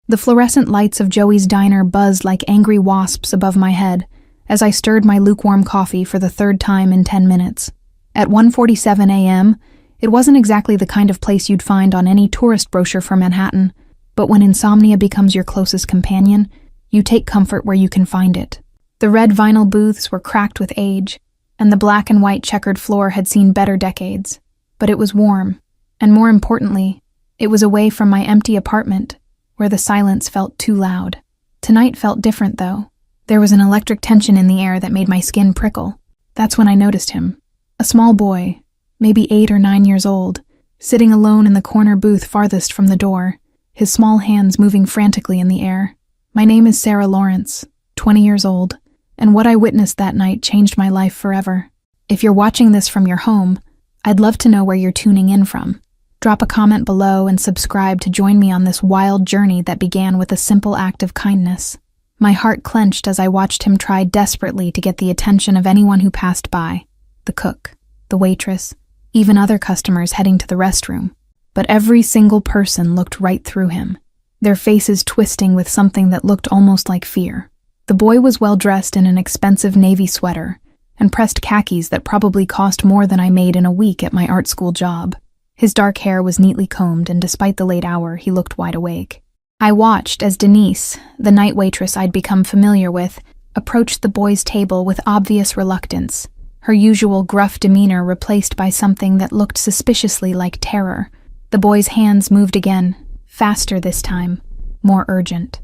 The fluorescent lights of Joey's diner buzzed like angry wasps above my head as I stirred my lukewarm coffee for the third time in 10 minutes. At 1:47 a.m., it wasn't exactly the kind of place you'd find on any tourist brochure for Manhattan, but when insomnia becomes your closest companion, you take comfort where you can find it. The red vinyl booths were cracked with age, and the black and white checkered floor had seen better decades. But it was warm, and more importantly, it was away from my empty apartment, where the silence felt too loud. Tonight felt different, though. There was an electric tension in the air that made my skin prickle. That's when I noticed him. A small boy, maybe 8 or 9 years old, sitting alone in the corner booth farthest from the door, his small hands moving frantically in the air. My name is Sarah Lawrence, 20 years old, and what I witnessed that night changed my life forever. If you're watching this from your home, I'd love to know where you're tuning in from. Drop a comment below and subscribe to join me on this wild journey that began with a simple act of kindness. My heart clenched as I watched him try desperately to get the attention of anyone who passed by. The cook, the waitress, even other customers heading to the restroom. But every single person looked right through him, their faces twisting with something that looked almost like fear. The boy was well dressed in an expensive navy sweater and pressed khakis that probably cost more than I made in a week at my art school job. His dark hair was neatly combed, and despite the late hour, he looked wide awake. I watched as Denise, the night waitress I'd become familiar with, approached the boy's table with obvious reluctance, her usual gruff demeanor replaced by something that looked suspiciously like terror. The boy's hands moved again, faster this time, more urgent.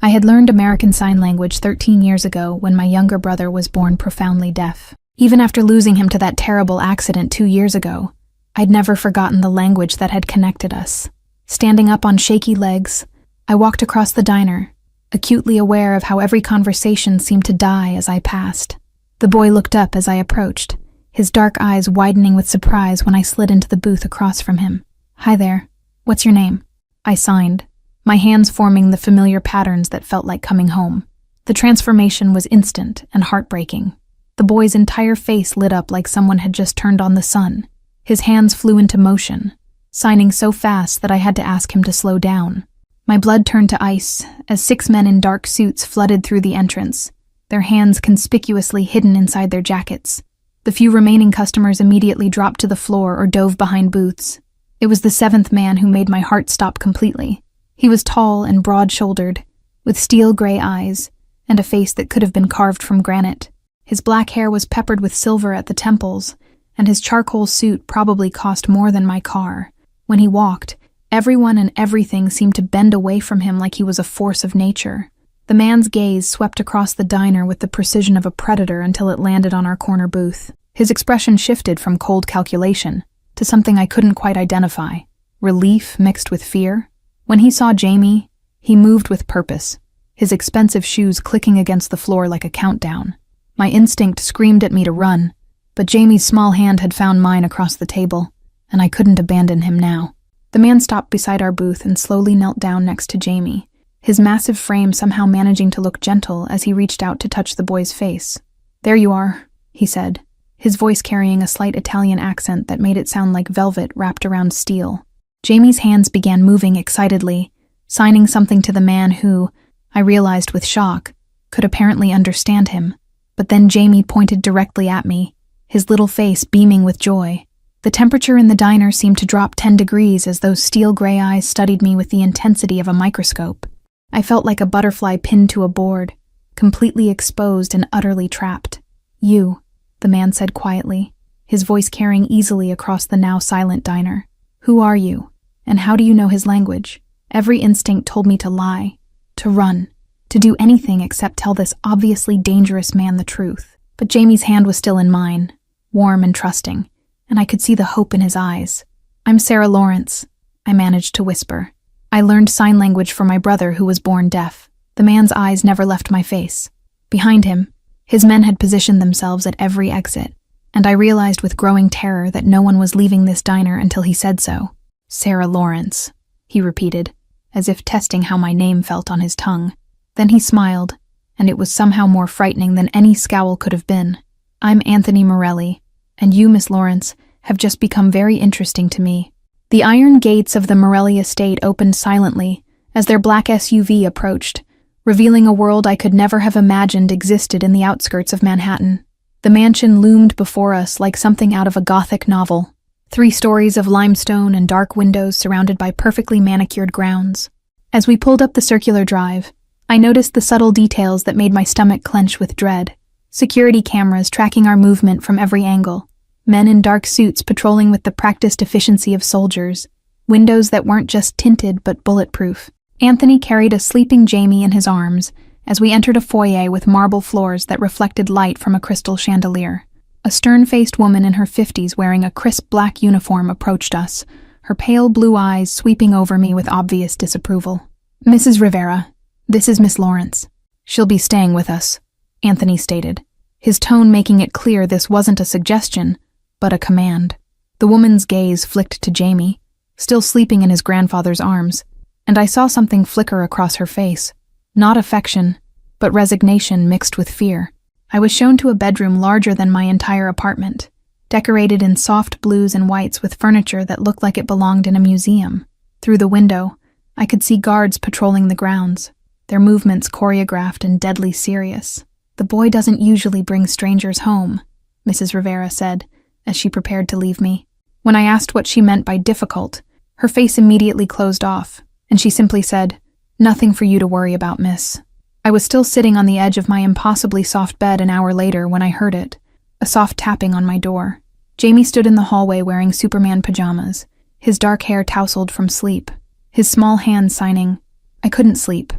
I had learned American Sign Language 13 years ago when my younger brother was born profoundly deaf. Even after losing him to that terrible accident 2 years ago, I'd never forgotten the language that had connected us. Standing up on shaky legs, I walked across the diner, acutely aware of how every conversation seemed to die as I passed. The boy looked up as I approached, his dark eyes widening with surprise when I slid into the booth across from him. "Hi there. What's your name?" I signed, my hands forming the familiar patterns that felt like coming home. The transformation was instant and heartbreaking. The boy's entire face lit up like someone had just turned on the sun. His hands flew into motion, signing so fast that I had to ask him to slow down. My blood turned to ice as 6 men in dark suits flooded through the entrance, their hands conspicuously hidden inside their jackets. The few remaining customers immediately dropped to the floor or dove behind booths. It was the 7th man who made my heart stop completely. He was tall and broad-shouldered, with steel gray eyes and a face that could have been carved from granite. His black hair was peppered with silver at the temples, and his charcoal suit probably cost more than my car. When he walked, everyone and everything seemed to bend away from him like he was a force of nature. The man's gaze swept across the diner with the precision of a predator until it landed on our corner booth. His expression shifted from cold calculation to something I couldn't quite identify, relief mixed with fear. When he saw Jamie, he moved with purpose, his expensive shoes clicking against the floor like a countdown. My instinct screamed at me to run, but Jamie's small hand had found mine across the table, and I couldn't abandon him now. The man stopped beside our booth and slowly knelt down next to Jamie, his massive frame somehow managing to look gentle as he reached out to touch the boy's face. "There you are," he said, his voice carrying a slight Italian accent that made it sound like velvet wrapped around steel. Jamie's hands began moving excitedly, signing something to the man who, I realized with shock, could apparently understand him. But then Jamie pointed directly at me, his little face beaming with joy. The temperature in the diner seemed to drop 10 degrees as those steel gray eyes studied me with the intensity of a microscope. I felt like a butterfly pinned to a board, completely exposed and utterly trapped. "You," the man said quietly, his voice carrying easily across the now silent diner. "Who are you? And how do you know his language?" Every instinct told me to lie, to run, to do anything except tell this obviously dangerous man the truth. But Jamie's hand was still in mine, warm and trusting, and I could see the hope in his eyes. "I'm Sarah Lawrence," I managed to whisper. "I learned sign language for my brother who was born deaf." The man's eyes never left my face. Behind him, his men had positioned themselves at every exit, and I realized with growing terror that no one was leaving this diner until he said so. "Sarah Lawrence," he repeated, as if testing how my name felt on his tongue. Then he smiled, and it was somehow more frightening than any scowl could have been. "I'm Anthony Morelli, and you, Miss Lawrence, have just become very interesting to me." The iron gates of the Morelli estate opened silently as their black SUV approached, revealing a world I could never have imagined existed in the outskirts of Manhattan. The mansion loomed before us like something out of a Gothic novel. 3 stories of limestone and dark windows surrounded by perfectly manicured grounds. As we pulled up the circular drive, I noticed the subtle details that made my stomach clench with dread. Security cameras tracking our movement from every angle. Men in dark suits patrolling with the practiced efficiency of soldiers. Windows that weren't just tinted but bulletproof. Anthony carried a sleeping Jamie in his arms as we entered a foyer with marble floors that reflected light from a crystal chandelier. A stern-faced woman in her 50s wearing a crisp black uniform approached us, her pale blue eyes sweeping over me with obvious disapproval. "Mrs. Rivera, this is Miss Lawrence. She'll be staying with us," Anthony stated, his tone making it clear this wasn't a suggestion, but a command. The woman's gaze flicked to Jamie, still sleeping in his grandfather's arms, and I saw something flicker across her face. Not affection, but resignation mixed with fear. I was shown to a bedroom larger than my entire apartment, decorated in soft blues and whites with furniture that looked like it belonged in a museum. Through the window, I could see guards patrolling the grounds, their movements choreographed and deadly serious. "The boy doesn't usually bring strangers home," Mrs. Rivera said, as she prepared to leave me. When I asked what she meant by difficult, her face immediately closed off, and she simply said, "Nothing for you to worry about, miss." I was still sitting on the edge of my impossibly soft bed an hour later when I heard it, a soft tapping on my door. Jamie stood in the hallway wearing Superman pajamas, his dark hair tousled from sleep, his small hand signing, "I couldn't sleep.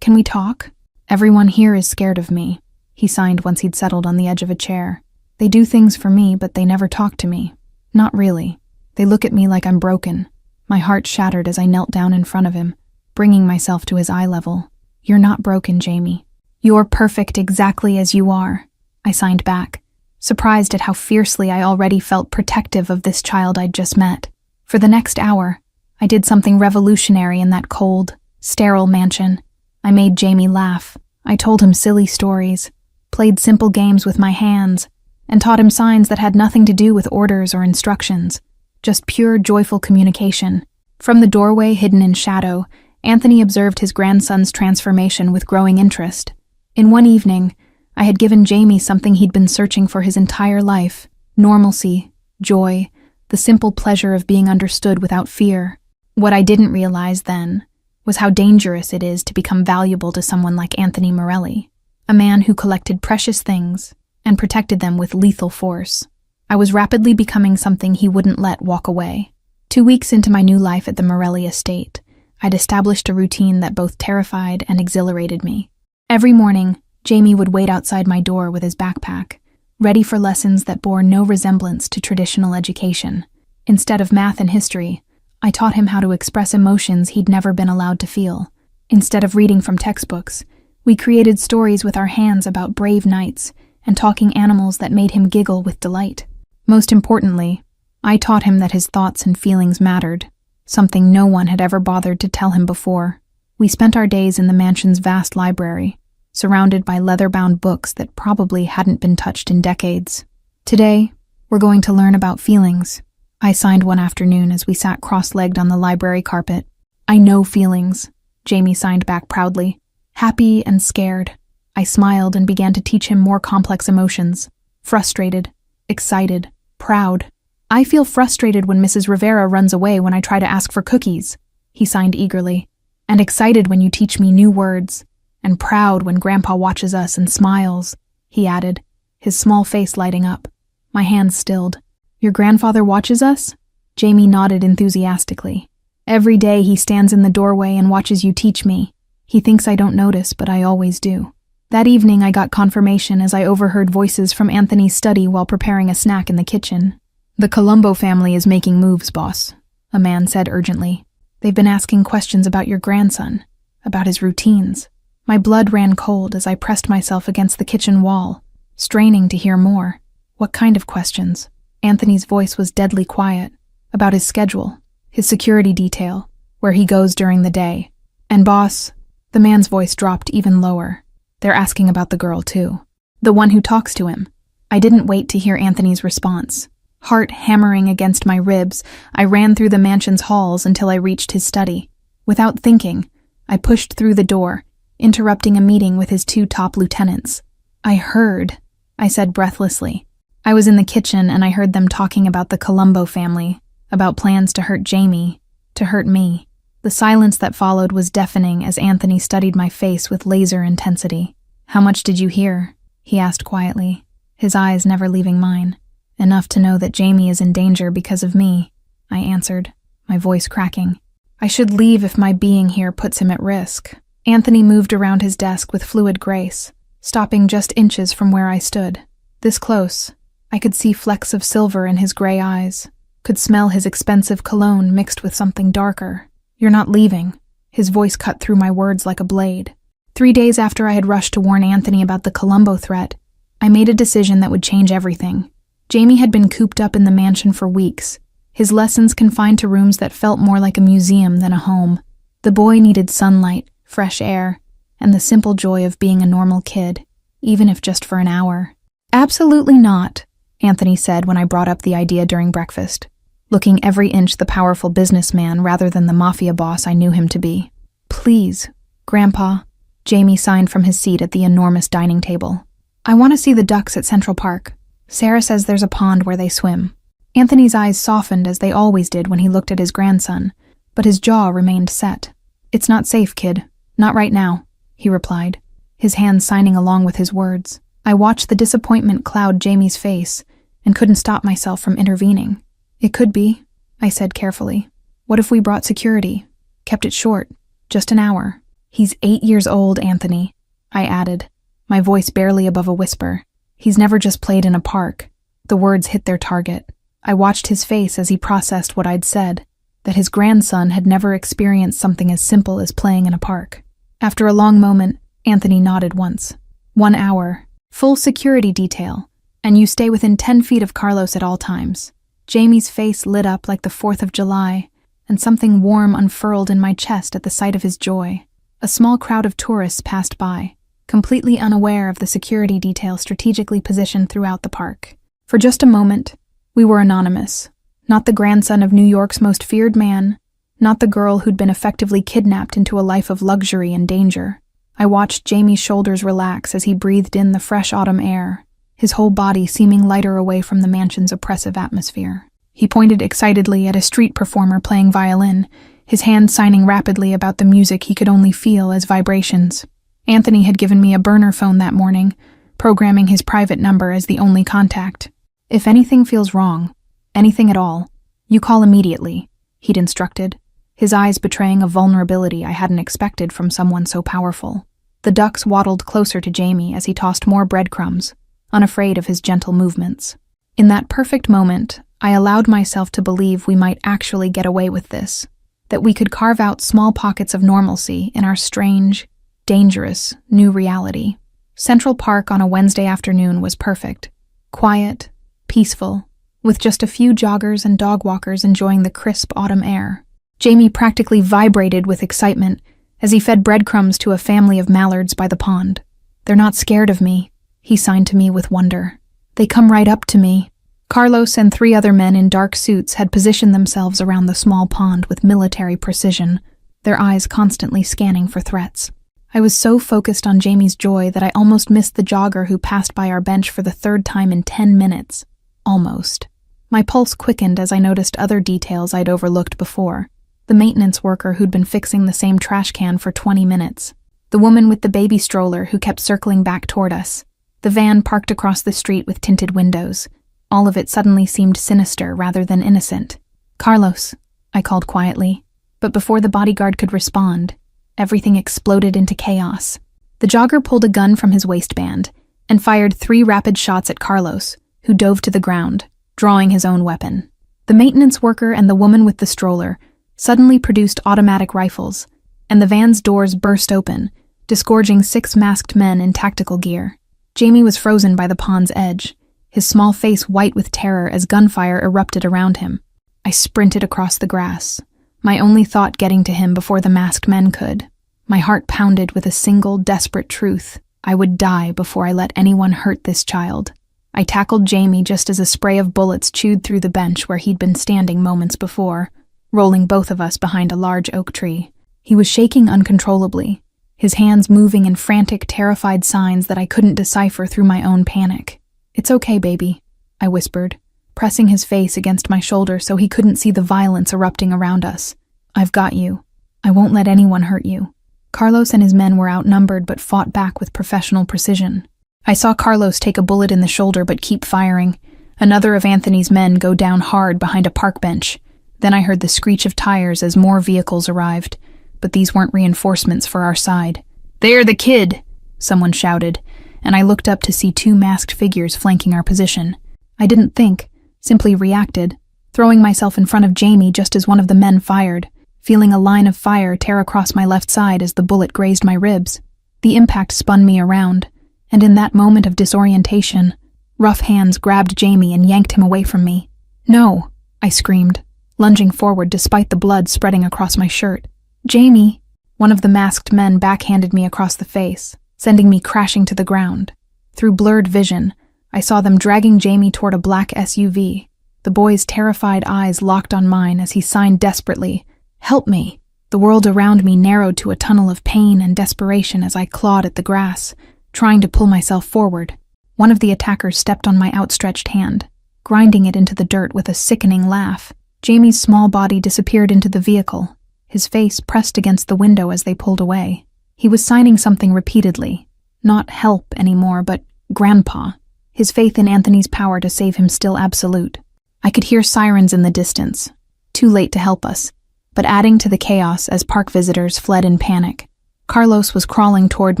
Can we talk? Everyone here is scared of me," he signed once he'd settled on the edge of a chair. "They do things for me, but they never talk to me. Not really. They look at me like I'm broken." My heart shattered as I knelt down in front of him, bringing myself to his eye level. "You're not broken, Jamie. You're perfect exactly as you are," I signed back, surprised at how fiercely I already felt protective of this child I'd just met. For the next hour, I did something revolutionary in that cold, sterile mansion. I made Jamie laugh. I told him silly stories, played simple games with my hands, and taught him signs that had nothing to do with orders or instructions, just pure, joyful communication. From the doorway hidden in shadow, Anthony observed his grandson's transformation with growing interest. In one evening, I had given Jamie something he'd been searching for his entire life: normalcy, joy, the simple pleasure of being understood without fear. What I didn't realize then was how dangerous it is to become valuable to someone like Anthony Morelli, a man who collected precious things and protected them with lethal force. I was rapidly becoming something he wouldn't let walk away. 2 weeks into my new life at the Morelli estate, I'd established a routine that both terrified and exhilarated me. Every morning, Jamie would wait outside my door with his backpack, ready for lessons that bore no resemblance to traditional education. Instead of math and history, I taught him how to express emotions he'd never been allowed to feel. Instead of reading from textbooks, we created stories with our hands about brave knights and talking animals that made him giggle with delight. Most importantly, I taught him that his thoughts and feelings mattered, something no one had ever bothered to tell him before. We spent our days in the mansion's vast library, surrounded by leather-bound books that probably hadn't been touched in decades. "Today, we're going to learn about feelings," I signed one afternoon as we sat cross-legged on the library carpet. "I know feelings," Jamie signed back proudly. "Happy and scared." I smiled and began to teach him more complex emotions. Frustrated, excited, proud. "I feel frustrated when Mrs. Rivera runs away when I try to ask for cookies," he signed eagerly. "And excited when you teach me new words. And proud when Grandpa watches us and smiles," he added, his small face lighting up. My hands stilled. "Your grandfather watches us?" Jamie nodded enthusiastically. "Every day he stands in the doorway and watches you teach me. He thinks I don't notice, but I always do." That evening I got confirmation as I overheard voices from Anthony's study while preparing a snack in the kitchen. "The Colombo family is making moves, boss," a man said urgently. "They've been asking questions about your grandson, about his routines." My blood ran cold as I pressed myself against the kitchen wall, straining to hear more. What kind of questions? Anthony's voice was deadly quiet. About his schedule, his security detail, where he goes during the day. "And boss," the man's voice dropped even lower. "They're asking about the girl too. The one who talks to him." I didn't wait to hear Anthony's response. Heart hammering against my ribs, I ran through the mansion's halls until I reached his study. Without thinking, I pushed through the door, interrupting a meeting with his 2 top lieutenants. I heard, I said breathlessly. I was in the kitchen and I heard them talking about the Colombo family, about plans to hurt Jamie, to hurt me. The silence that followed was deafening as Anthony studied my face with laser intensity. "How much did you hear?" he asked quietly, his eyes never leaving mine. "Enough to know that Jamie is in danger because of me," I answered, my voice cracking. "I should leave if my being here puts him at risk." Anthony moved around his desk with fluid grace, stopping just inches from where I stood. This close, I could see flecks of silver in his gray eyes, could smell his expensive cologne mixed with something darker. "You're not leaving." His voice cut through my words like a blade. 3 days after I had rushed to warn Anthony about the Colombo threat, I made a decision that would change everything. Jamie had been cooped up in the mansion for weeks, his lessons confined to rooms that felt more like a museum than a home. The boy needed sunlight, fresh air, and the simple joy of being a normal kid, even if just for an hour. "Absolutely not," Anthony said when I brought up the idea during breakfast, looking every inch the powerful businessman rather than the Mafia boss I knew him to be. "Please, Grandpa," Jamie signed from his seat at the enormous dining table. "I want to see the ducks at Central Park. Sarah says there's a pond where they swim." Anthony's eyes softened as they always did when he looked at his grandson, but his jaw remained set. "It's not safe, kid. Not right now," he replied, his hands signing along with his words. I watched the disappointment cloud Jamie's face and couldn't stop myself from intervening. "It could be," I said carefully. "What if we brought security? Kept it short, just an hour?" "He's 8 years old, Anthony," I added, my voice barely above a whisper. "He's never just played in a park." The words hit their target. I watched his face as he processed what I'd said, that his grandson had never experienced something as simple as playing in a park. After a long moment, Anthony nodded once. 1 hour, full security detail, and you stay within 10 feet of Carlos at all times." Jamie's face lit up like the 4th of July, and something warm unfurled in my chest at the sight of his joy. A small crowd of tourists passed by, completely unaware of the security detail strategically positioned throughout the park. For just a moment, we were anonymous. Not the grandson of New York's most feared man, not the girl who'd been effectively kidnapped into a life of luxury and danger. I watched Jamie's shoulders relax as he breathed in the fresh autumn air, his whole body seeming lighter away from the mansion's oppressive atmosphere. He pointed excitedly at a street performer playing violin, his hand signing rapidly about the music he could only feel as vibrations. Anthony had given me a burner phone that morning, programming his private number as the only contact. "If anything feels wrong, anything at all, you call immediately," he'd instructed, his eyes betraying a vulnerability I hadn't expected from someone so powerful. The ducks waddled closer to Jamie as he tossed more breadcrumbs, unafraid of his gentle movements. In that perfect moment, I allowed myself to believe we might actually get away with this, that we could carve out small pockets of normalcy in our strange, dangerous, new reality. Central Park on a Wednesday afternoon was perfect. Quiet, peaceful, with just a few joggers and dog walkers enjoying the crisp autumn air. Jamie practically vibrated with excitement as he fed breadcrumbs to a family of mallards by the pond. "They're not scared of me," he signed to me with wonder. "They come right up to me." Carlos and 3 other men in dark suits had positioned themselves around the small pond with military precision, their eyes constantly scanning for threats. I was so focused on Jamie's joy that I almost missed the jogger who passed by our bench for the 3rd time in 10 minutes. Almost. My pulse quickened as I noticed other details I'd overlooked before. The maintenance worker who'd been fixing the same trash can for 20 minutes. The woman with the baby stroller who kept circling back toward us. The van parked across the street with tinted windows. All of it suddenly seemed sinister rather than innocent. "Carlos," I called quietly, but before the bodyguard could respond, everything exploded into chaos. The jogger pulled a gun from his waistband and fired 3 rapid shots at Carlos, who dove to the ground, drawing his own weapon. The maintenance worker and the woman with the stroller suddenly produced automatic rifles, and the van's doors burst open, disgorging 6 masked men in tactical gear. Jamie was frozen by the pond's edge, his small face white with terror as gunfire erupted around him. I sprinted across the grass, my only thought getting to him before the masked men could. My heart pounded with a single, desperate truth. I would die before I let anyone hurt this child. I tackled Jamie just as a spray of bullets chewed through the bench where he'd been standing moments before, rolling both of us behind a large oak tree. He was shaking uncontrollably, his hands moving in frantic, terrified signs that I couldn't decipher through my own panic. "It's okay, baby," I whispered, pressing his face against my shoulder so he couldn't see the violence erupting around us. "I've got you. I won't let anyone hurt you." Carlos and his men were outnumbered but fought back with professional precision. I saw Carlos take a bullet in the shoulder but keep firing. Another of Anthony's men go down hard behind a park bench. Then I heard the screech of tires as more vehicles arrived, but these weren't reinforcements for our side. "There, the kid!" someone shouted, and I looked up to see two masked figures flanking our position. I didn't think, simply reacted, throwing myself in front of Jamie just as one of the men fired, feeling a line of fire tear across my left side as the bullet grazed my ribs. The impact spun me around, and in that moment of disorientation, rough hands grabbed Jamie and yanked him away from me. "No!" I screamed, lunging forward despite the blood spreading across my shirt. "Jamie!" One of the masked men backhanded me across the face, sending me crashing to the ground. Through blurred vision, I saw them dragging Jamie toward a black SUV. The boy's terrified eyes locked on mine as he signed desperately, "Help me!" The world around me narrowed to a tunnel of pain and desperation as I clawed at the grass, trying to pull myself forward. One of the attackers stepped on my outstretched hand, grinding it into the dirt with a sickening laugh. Jamie's small body disappeared into the vehicle, his face pressed against the window as they pulled away. He was signing something repeatedly. Not help anymore, but Grandpa. His faith in Anthony's power to save him still absolute. I could hear sirens in the distance, too late to help us, but adding to the chaos as park visitors fled in panic. Carlos was crawling toward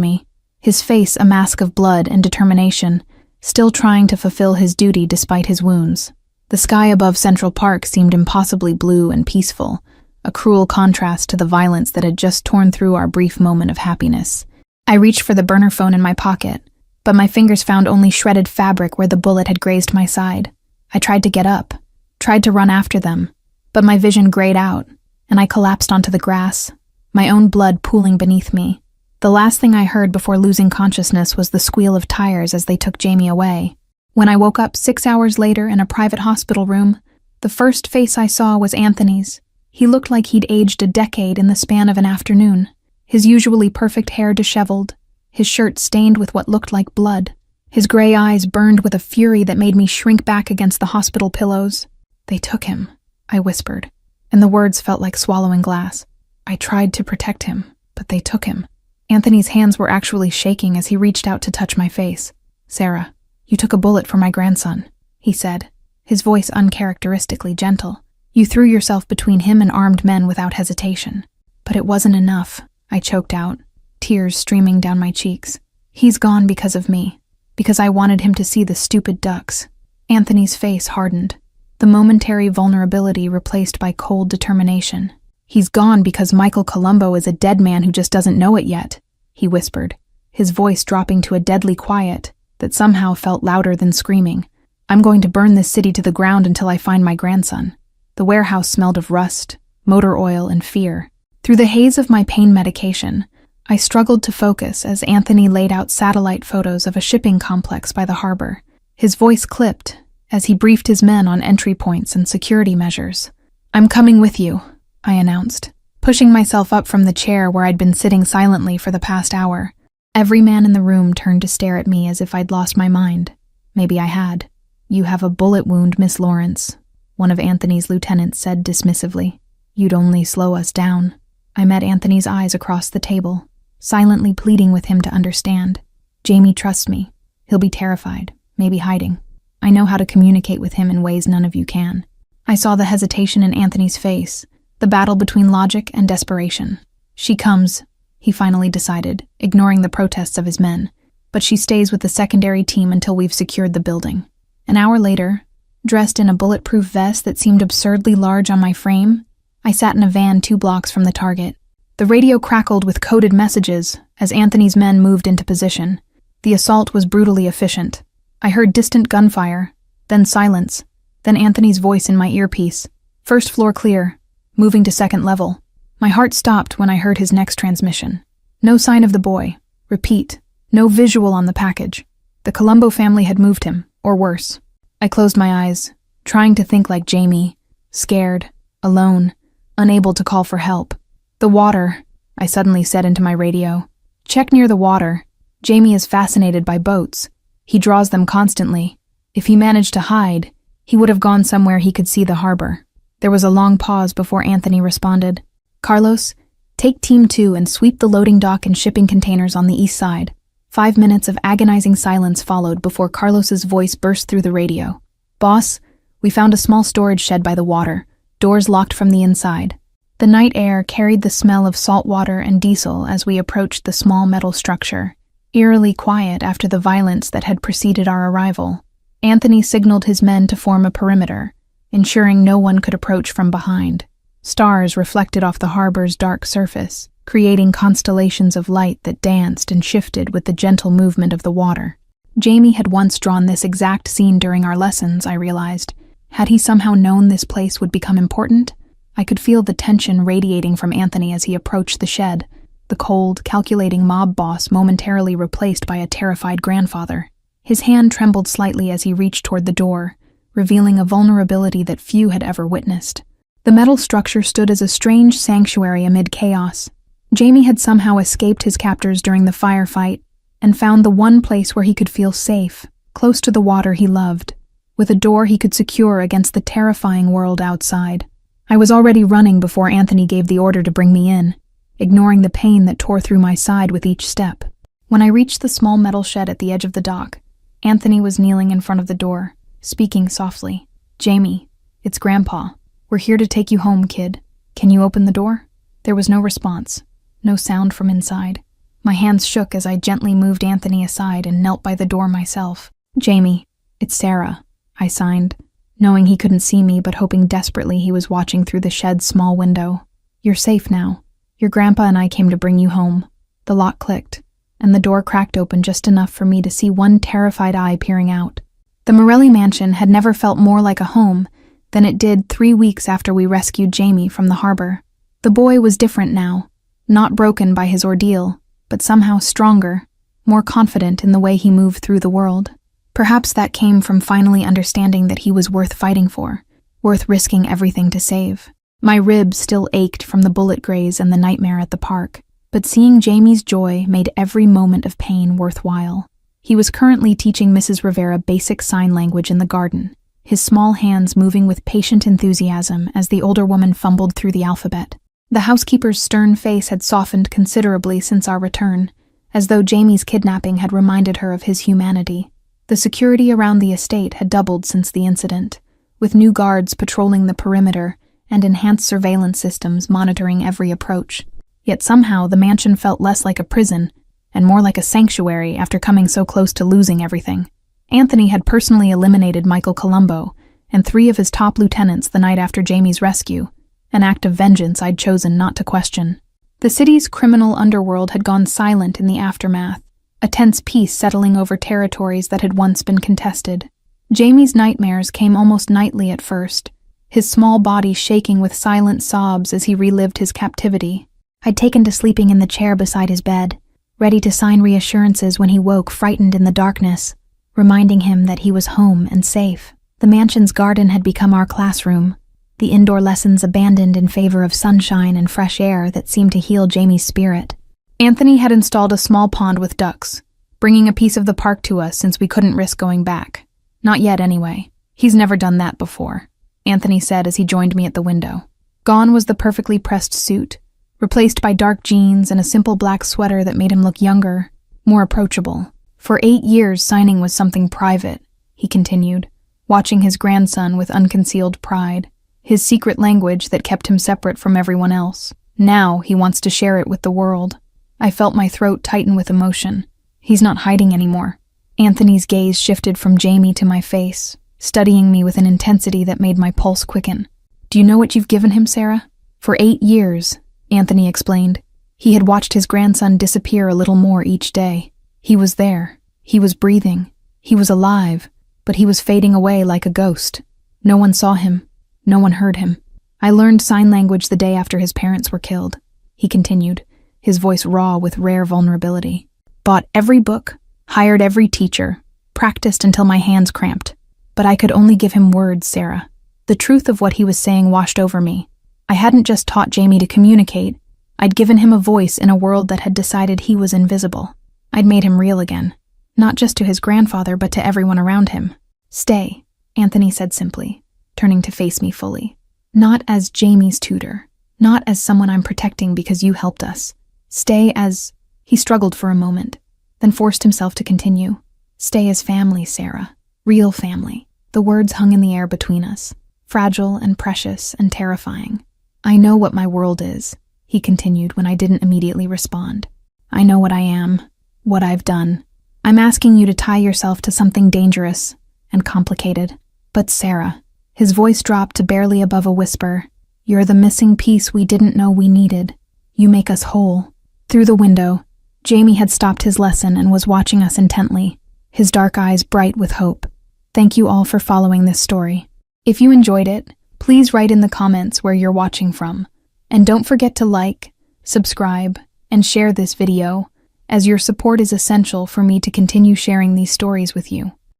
me, his face a mask of blood and determination, still trying to fulfill his duty despite his wounds. The sky above Central Park seemed impossibly blue and peaceful, a cruel contrast to the violence that had just torn through our brief moment of happiness. I reached for the burner phone in my pocket, but my fingers found only shredded fabric where the bullet had grazed my side. I tried to get up, tried to run after them, but my vision grayed out, and I collapsed onto the grass, my own blood pooling beneath me. The last thing I heard before losing consciousness was the squeal of tires as they took Jamie away. When I woke up 6 hours later in a private hospital room, the first face I saw was Anthony's. He looked like he'd aged a decade in the span of an afternoon, his usually perfect hair disheveled, his shirt stained with what looked like blood. His gray eyes burned with a fury that made me shrink back against the hospital pillows. "They took him," I whispered, and the words felt like swallowing glass. "I tried to protect him, but they took him." Anthony's hands were actually shaking as he reached out to touch my face. "Sarah, you took a bullet for my grandson," he said, his voice uncharacteristically gentle. "You threw yourself between him and armed men without hesitation. But it wasn't enough," I choked out, tears streaming down my cheeks. "He's gone because of me, because I wanted him to see the stupid ducks." Anthony's face hardened, the momentary vulnerability replaced by cold determination. "He's gone because Michael Colombo is a dead man who just doesn't know it yet," he whispered, his voice dropping to a deadly quiet that somehow felt louder than screaming. "I'm going to burn this city to the ground until I find my grandson." The warehouse smelled of rust, motor oil, and fear. Through the haze of my pain medication, I struggled to focus as Anthony laid out satellite photos of a shipping complex by the harbor. His voice clipped as he briefed his men on entry points and security measures. "I'm coming with you," I announced, pushing myself up from the chair where I'd been sitting silently for the past hour. Every man in the room turned to stare at me as if I'd lost my mind. Maybe I had. "You have a bullet wound, Miss Lawrence," one of Anthony's lieutenants said dismissively. "You'd only slow us down." I met Anthony's eyes across the table, silently pleading with him to understand. "Jamie trusts me. He'll be terrified, maybe hiding. I know how to communicate with him in ways none of you can." I saw the hesitation in Anthony's face, the battle between logic and desperation. "She comes," he finally decided, ignoring the protests of his men, "but she stays with the secondary team until we've secured the building." An hour later, dressed in a bulletproof vest that seemed absurdly large on my frame, I sat in a van 2 blocks from the target. The radio crackled with coded messages as Anthony's men moved into position. The assault was brutally efficient. I heard distant gunfire, then silence, then Anthony's voice in my earpiece. "First floor clear, moving to second level." My heart stopped when I heard his next transmission. No sign of the boy. Repeat, no visual on the package. The Colombo family had moved him, or worse. I closed my eyes, trying to think like Jamie, scared, alone, unable to call for help. The water, I suddenly said into my radio. "Check near the water. Jamie is fascinated by boats. He draws them constantly. If he managed to hide, he would have gone somewhere he could see the harbor." There was a long pause before Anthony responded. "Carlos, take Team 2 and sweep the loading dock and shipping containers on the east side." 5 minutes of agonizing silence followed before Carlos's voice burst through the radio. "Boss, we found a small storage shed by the water, doors locked from the inside." The night air carried the smell of salt water and diesel as we approached the small metal structure, eerily quiet after the violence that had preceded our arrival. Anthony signaled his men to form a perimeter, ensuring no one could approach from behind. Stars reflected off the harbor's dark surface, creating constellations of light that danced and shifted with the gentle movement of the water. Jamie had once drawn this exact scene during our lessons, I realized. Had he somehow known this place would become important? I could feel the tension radiating from Anthony as he approached the shed, the cold, calculating mob boss momentarily replaced by a terrified grandfather. His hand trembled slightly as he reached toward the door, revealing a vulnerability that few had ever witnessed. The metal structure stood as a strange sanctuary amid chaos. Jamie had somehow escaped his captors during the firefight and found the one place where he could feel safe, close to the water he loved, with a door he could secure against the terrifying world outside. I was already running before Anthony gave the order to bring me in, ignoring the pain that tore through my side with each step. When I reached the small metal shed at the edge of the dock, Anthony was kneeling in front of the door, speaking softly. "Jamie, it's Grandpa. We're here to take you home, kid. Can you open the door?" There was no response, no sound from inside. My hands shook as I gently moved Anthony aside and knelt by the door myself. "Jamie, it's Sarah," I signed, knowing he couldn't see me but hoping desperately he was watching through the shed's small window. "You're safe now. Your grandpa and I came to bring you home." The lock clicked, and the door cracked open just enough for me to see one terrified eye peering out. The Morelli mansion had never felt more like a home than it did 3 weeks after we rescued Jamie from the harbor. The boy was different now, not broken by his ordeal, but somehow stronger, more confident in the way he moved through the world. Perhaps that came from finally understanding that he was worth fighting for, worth risking everything to save. My ribs still ached from the bullet graze and the nightmare at the park, but seeing Jamie's joy made every moment of pain worthwhile. He was currently teaching Mrs. Rivera basic sign language in the garden, his small hands moving with patient enthusiasm as the older woman fumbled through the alphabet. The housekeeper's stern face had softened considerably since our return, as though Jamie's kidnapping had reminded her of his humanity. The security around the estate had doubled since the incident, with new guards patrolling the perimeter and enhanced surveillance systems monitoring every approach. Yet somehow the mansion felt less like a prison and more like a sanctuary after coming so close to losing everything. Anthony had personally eliminated Michael Colombo and 3 of his top lieutenants the night after Jamie's rescue, an act of vengeance I'd chosen not to question. The city's criminal underworld had gone silent in the aftermath, a tense peace settling over territories that had once been contested. Jamie's nightmares came almost nightly at first, his small body shaking with silent sobs as he relived his captivity. I'd taken to sleeping in the chair beside his bed, ready to sign reassurances when he woke frightened in the darkness, reminding him that he was home and safe. The mansion's garden had become our classroom, the indoor lessons abandoned in favor of sunshine and fresh air that seemed to heal Jamie's spirit. Anthony had installed a small pond with ducks, bringing a piece of the park to us since we couldn't risk going back. Not yet, anyway. He's never done that before, Anthony said as he joined me at the window. Gone was the perfectly pressed suit, replaced by dark jeans and a simple black sweater that made him look younger, more approachable. For 8 years, signing was something private, he continued, watching his grandson with unconcealed pride, his secret language that kept him separate from everyone else. Now he wants to share it with the world. I felt my throat tighten with emotion. He's not hiding anymore. Anthony's gaze shifted from Jamie to my face, studying me with an intensity that made my pulse quicken. "Do you know what you've given him, Sarah?" "For 8 years, Anthony explained. He had watched his grandson disappear a little more each day. He was there. He was breathing. He was alive, but he was fading away like a ghost. No one saw him. No one heard him. I learned sign language the day after his parents were killed," he continued, his voice raw with rare vulnerability. "Bought every book, hired every teacher, practiced until my hands cramped. But I could only give him words, Sarah. The truth of what he was saying washed over me. I hadn't just taught Jamie to communicate, I'd given him a voice in a world that had decided he was invisible. I'd made him real again, not just to his grandfather but to everyone around him. "Stay," Anthony said simply, turning to face me fully. "Not as Jamie's tutor, not as someone I'm protecting because you helped us. Stay as—" He struggled for a moment, then forced himself to continue. "Stay as family, Sarah. Real family." The words hung in the air between us, fragile and precious and terrifying. "I know what my world is," he continued when I didn't immediately respond. "I know what I am, what I've done. I'm asking you to tie yourself to something dangerous and complicated. But Sarah," his voice dropped to barely above a whisper, "you're the missing piece we didn't know we needed. You make us whole." Through the window, Jamie had stopped his lesson and was watching us intently, his dark eyes bright with hope. Thank you all for following this story. If you enjoyed it, please write in the comments where you're watching from. And don't forget to like, subscribe, and share this video, as your support is essential for me to continue sharing these stories with you.